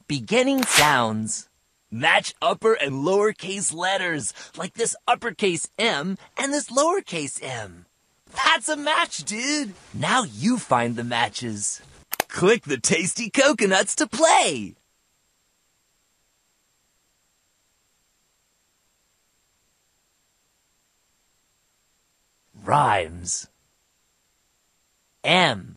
Beginning sounds. Match upper and lowercase letters, like this uppercase M and this lowercase m. That's a match, dude! Now you find the matches. Click the tasty coconuts to play! Rhymes. M.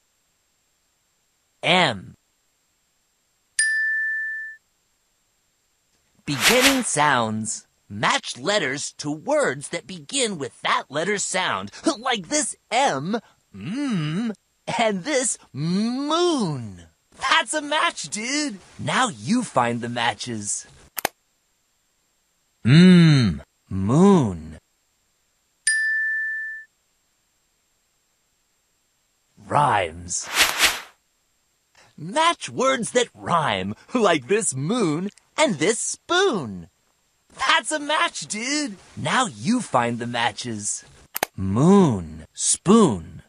Beginning sounds. Match letters to words that begin with that letter's sound, like this M, and this moon. That's a match, dude! Now you find the matches. Moon. Rhymes. Match words that rhyme, like this moon and this spoon. That's a match, dude! Now you find the matches. Moon, spoon.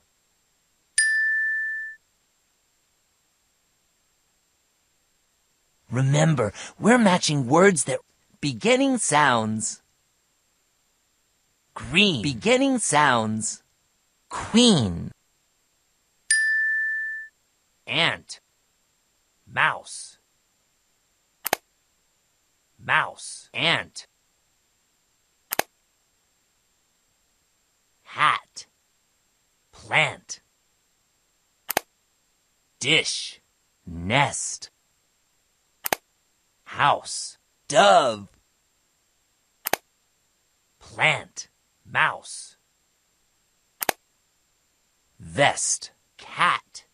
Remember, we're matching words that beginning sounds. Green. Beginning sounds. Queen. Ant. Mouse. Mouse. Ant. Hat. Plant. Dish. Nest. House. Dove. Plant. Mouse. Vest. Cat.